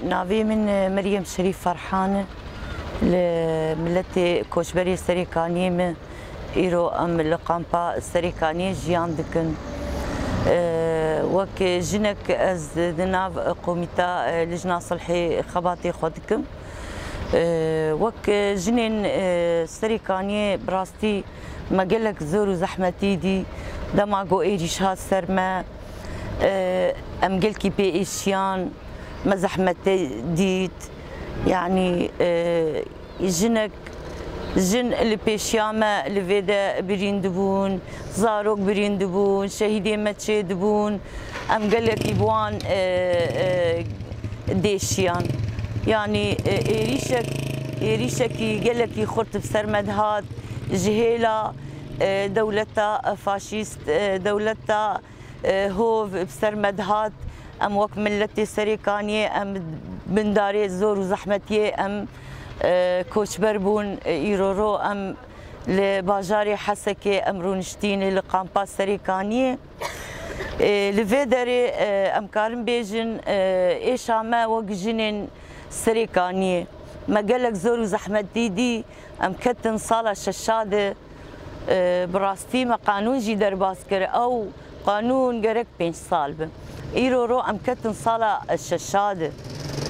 نافي من مريم شريف فرحانة لملتي كوشبري سريكانية إيرو أم لقامبا سريكانية جيان دكن وك جنك از دناف قوميتا لجنة صلحي خباتي خودكم وك جنين سريكانية براستي ما قالك زور وزحمتي دي دماغو إيريش هاد سرما أم قلكي بي إيشيان ما زحمتي ديت يعني جنك جن اللي بيشياما اللي فيدا بريندبون زاروك بريندبون شهيدي ماتشي دبون أم قالك يبوان ديشيان يعني إيريشك قالك يخرط بسرمد هاد جهيلة دولتا فاشيست دولتا هوف بسرمد هاد ام وك ملتي سريكانية ام بنداري زور وزحمتية ام كوشبر بون ايرورو ام لباجاري حسكي ام رونشتيني لقامبا سريكانية لفيدري ام كارم بيجن ايشاما وك جنين سريكانية ما قالك زور وزحمتي دي ام كتن صالة ششادة براستي ما قانون جي درباسكر او قانون قرق 5 صالبه إيرورو أم كتن صالة الششادة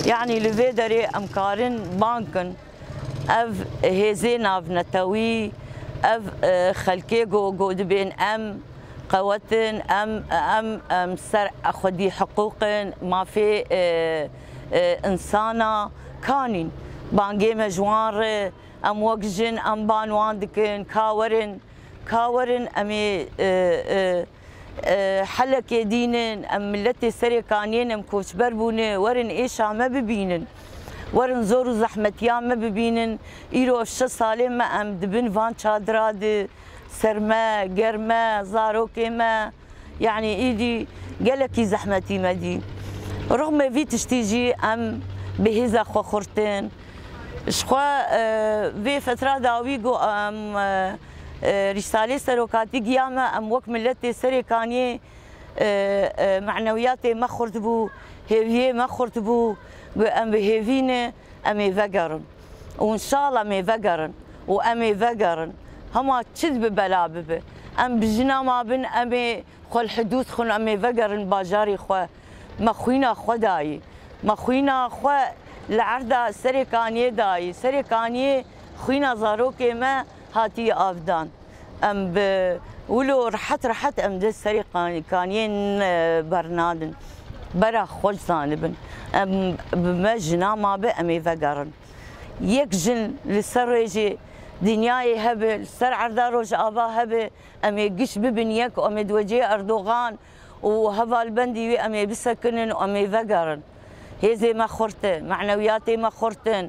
يعني لفيدري أم كارن بانكن أف هيزين أف نتاوي أف خلكي جو دبين أم قوتن أم سر أخدي حقوقن ما في إنسانة كانين بانجي مجوار أم وقجن أم بانوان دكن كاورن أمي حلك دينن ام ملتي سريكانين ام كوشبر بونه ورن ايشا ما ببينن ورن زور زحمتيا ما ببينن ايرو افش سالم ما ام دبن فان شادراد سرما جرما زاروكي ما يعني ايدي قالكي زحمتي ما دي رغم في تشتيجي ام بهذا خو خورتين شخوا في فتره داويغو ام رسالة سروكاتي قيامة أم وك ملتي سريكانية معنوياتي ما خرطبو هيفيه ما خرطبو أم بهيفينة أمي فقرن وإن شاء الله أمي فقرن وأمي فقرن هما تشد ببلا ببه أم بجنا ما بن أمي خو الحدود خن أمي فقرن باجاري خو ما خوينا خو داي ما خوينا خو العرضة سريكانية داي سريكانية خوينا زاروكي ما هاتي افدان ام ولو رحت ام دس سريكانيين برنادن برا خول صانبن ام بمجنا ما بامي فقرن يك جن لسرجي دنياي هبل سر عرداروج ابا هبل امي قش ببن يك امي دوجي اردوغان وهذا البندي امي بسكنن وامي فقرن هذي ما خرته معنوياتي ما خرتن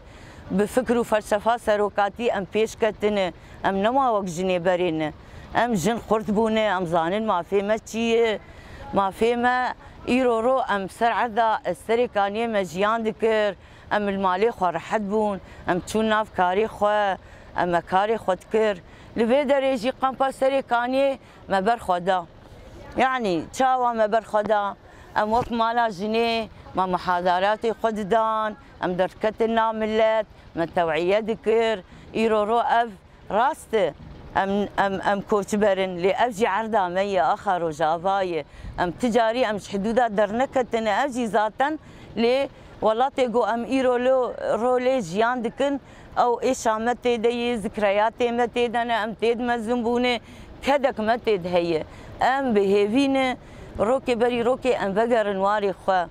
بفكر وفلسفه سروكاتي ام بيش كتنه ام نما وك جني برين ام جن خرط بونه ام زانن ما في ماشي ما في ما ايرورو ام سرعدا السريكانيه مجيان ذكر ام المالي خو رحت بون ام تشون ناف كاري خو ام كاري خو تكر لفيدر يجي قامبا سريكانيه ما برخدا يعني تشاوا ما برخدا ام وك مالا جني ما محاضراتي قددان ام دركتنا ملت ما توعيه ذكر ايرورو اف راسته ام كوتبرن لافجي عرضه مي اخر وجافايه ام تجاري ام حدودات درنكتنا افجي ذاتا ل والله تيجو ام ايرولو رولي جيان دكن او ايش عمتي دي ذكرياتي متي دنا ام تيد مزنبونه كدك متي هي ام بهيفينه روكي بري روكي ام بقر نواري خوا